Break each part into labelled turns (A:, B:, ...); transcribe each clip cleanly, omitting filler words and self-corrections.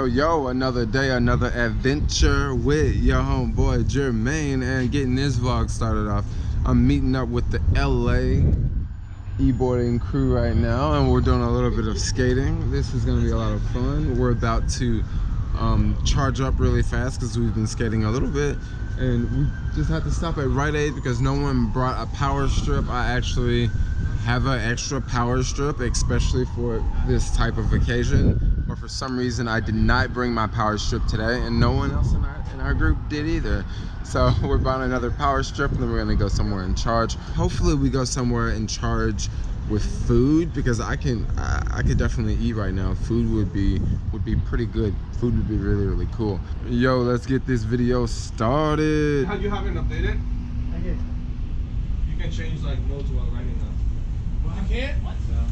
A: Yo, another day, another adventure with your homeboy Jermaine. And getting this vlog started off, I'm meeting up with the LA e-boarding crew right now, and we're doing a little bit of skating. This is going to be a lot of fun. We're about to charge up really fast because we've been skating a little bit, and we just had to stop at Rite Aid because no one brought a power strip. I actually have an extra power strip, especially for this type of occasion. But for some reason, I did not bring my power strip today, and no one else in our group did either. So we're buying another power strip, and then we're gonna go somewhere and charge. Hopefully, we go somewhere and charge with food, because I could definitely eat right now. Food would be pretty good. Food would be really cool. Yo, let's get this video started.
B: How you haven't updated? I did. You can change like modes while riding now. Well, you can't? What? No.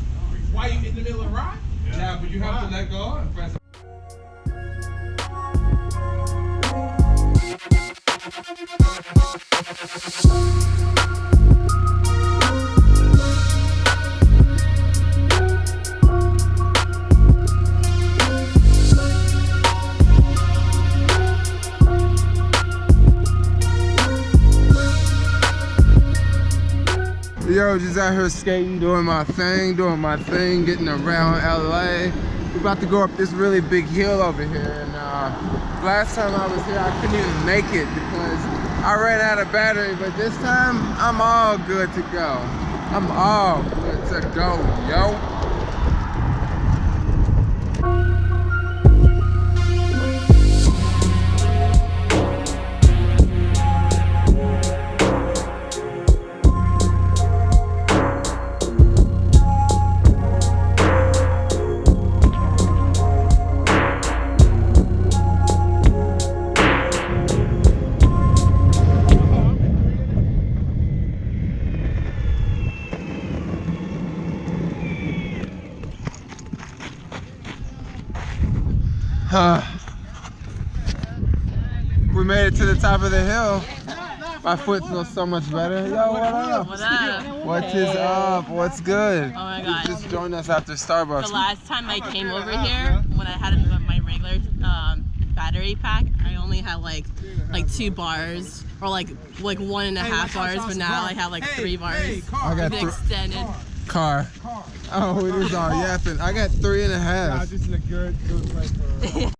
B: Why you in the middle of the ride? Yeah, but you have to let go and press.
A: Yo, just out here skating, doing my thing, getting around LA. We're about to go up this really big hill over here, and last time I was here I couldn't even make it because I ran out of battery, but this time I'm all good to go. I'm all good to go, yo. We made it to the top of the hill. My foot feels so much better. Yo, what up?
C: What up?
A: What is up? What's good?
C: Oh my god.
A: You just joined us after Starbucks.
C: The last time I came over here, when I had my regular battery pack, I only had like 2 bars or like 1.5 bars, but now I have like 3 bars.
A: I got
C: the extended
A: car. Oh, it is all yapping. I got 3.5.
B: This is a good place for.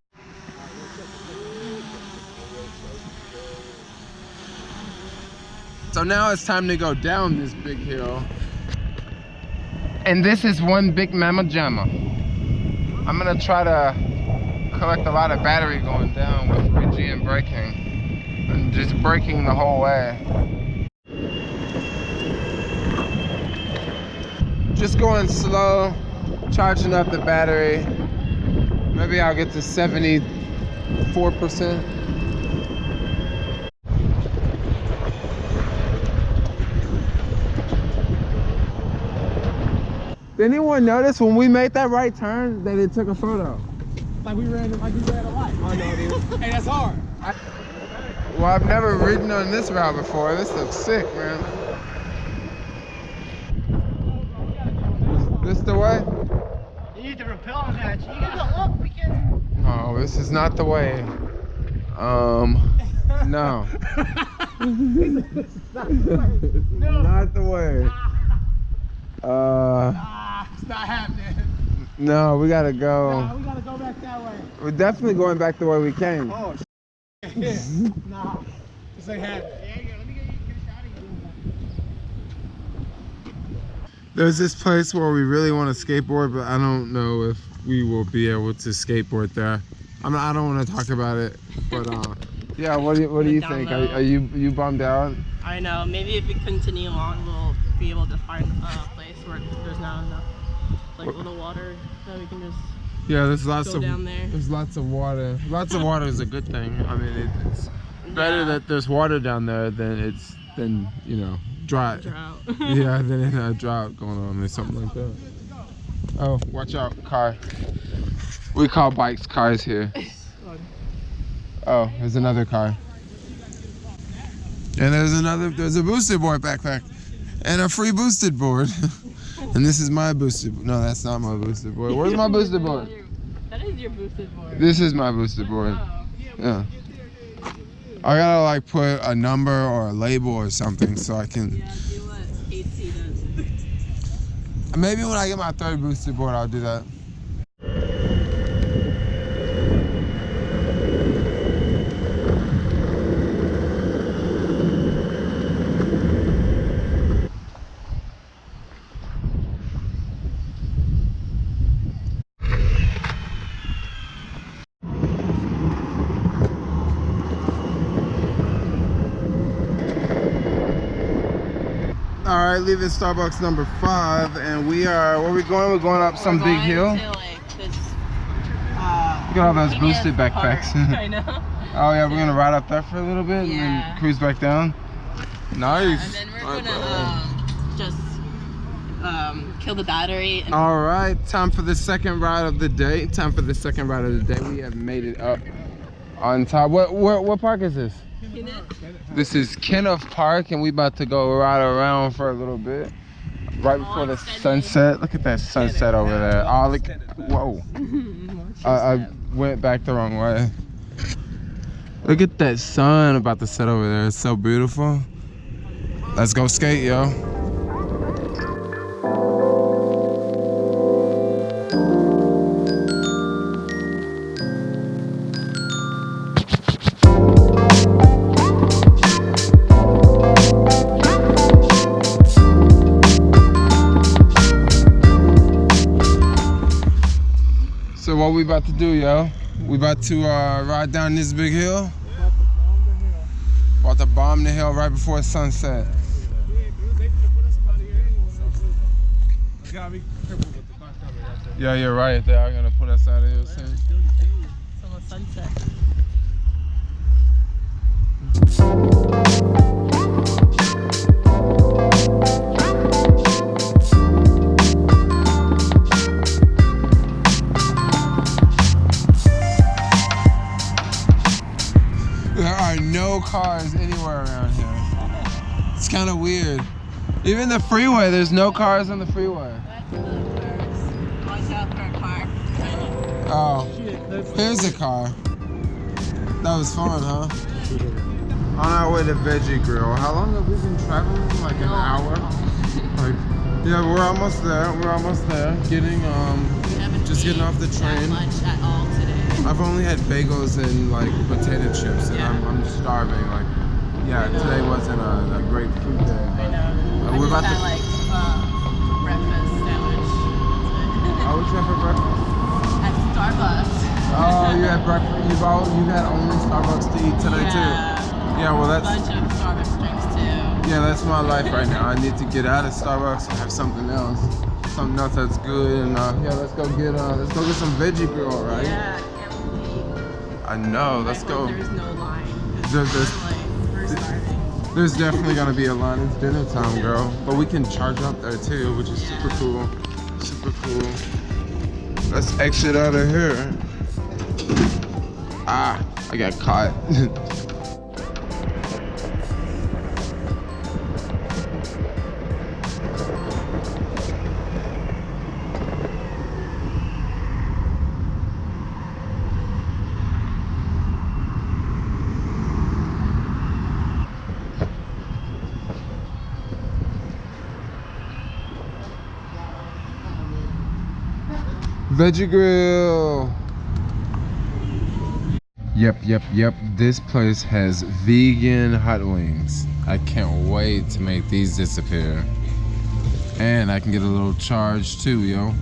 A: So now it's time to go down this big hill. And this is one big mama jamma. I'm gonna try to collect a lot of battery going down with Reggie and braking. And just braking the whole way. Just going slow, charging up the battery. Maybe I'll get to 74%. Did anyone notice when we made that right turn that it took a photo?
B: Like we ran a light. I know, dude. Hey, that's hard.
A: Well, I've never ridden on this route before. This looks sick, man. This the way?
D: You need to rappel on that. You gotta look. We can.
A: Oh, this is not the way. No. Not the way.
B: It's not happening.
A: No, we gotta go.
B: Nah, we gotta go back that way.
A: We're definitely going back the way we came.
B: Oh, yeah. Nah, this ain't happening.
D: Let me get a shot of you.
A: There's this place where we really want to skateboard, but I don't know if we will be able to skateboard there. I don't want to talk about it, but yeah. What do you think? Are you bummed out?
C: I know. Maybe if we continue on, we'll be able to find a place where there's not enough like little water that we can just.
A: Yeah, there's lots of
C: down there.
A: There's lots of water. Lots of water is a good thing. I mean, it's better that there's water down there than you know dry.
C: Drought.
A: Yeah, than a drought going on or something like that. Oh, watch out, car. We call bikes cars here. Oh, there's another car. And there's a boosted board backpack. And a free boosted board. And this is my boosted, no, that's not my boosted board. Where's my boosted board?
C: That is your boosted board.
A: This is my boosted board.
C: Oh.
A: Yeah. I gotta like put a number or a label or something so I can.
C: Yeah, do what AC does.
A: Maybe when I get my third boosted board, I'll do that. All right, leaving Starbucks number 5, and we are, where are we going? We're going up some big hill.
C: To, like, this,
A: Look at all those boosted backpacks.
C: I know.
A: Oh yeah, we're gonna ride up there for a little bit and then cruise back down. Nice.
C: And then we're gonna just kill the battery. And
A: all right, time for the second ride of the day. We have made it up on top. What park is this? This is Kenneth Park, and we about to go ride around for a little bit. Right before the sunset. Look at that sunset over there. Oh, look. Whoa. I went back the wrong way. Look at that sun about to set over there. It's so beautiful. Let's go skate, yo. So what we about to do, yo? We about to ride down this big hill. About to bomb the hill right before sunset. Yeah, you're right. They are gonna put us out of here soon.
C: It's almost sunset.
A: There are no cars anywhere around here. It's kind of weird. Even the freeway, there's no cars on the freeway.
C: Watch out for a car.
A: Oh, here's a car. That was fun, huh? On our way to Veggie Grill. How long have we been traveling? Like an hour? Like, yeah, we're almost there. Getting just getting off the train.
C: Much at all today.
A: I've only had bagels and like potato chips, and I'm starving. Like, yeah, today wasn't a great food day.
C: I know.
A: We're about
C: had,
A: to.
C: like breakfast sandwich.
A: Oh, what you had for breakfast?
C: At Starbucks.
A: Oh, you had breakfast. You've had only Starbucks to eat today too. Yeah, well that's.
C: A bunch of Starbucks drinks too.
A: Yeah, that's my life right now. I need to get out of Starbucks and have something else that's good. And yeah, let's go get some Veggie Grill, right?
C: Yeah, I can't believe.
A: I know. Let's go.
C: There's no line.
A: We're There's definitely gonna be a line. It's dinner time, girl. But we can charge up there too, which is super cool. Super cool. Let's exit out of here. Ah, I got caught. Veggie Grill. Yep. This place has vegan hot wings. I can't wait to make these disappear. And I can get a little charge too, yo.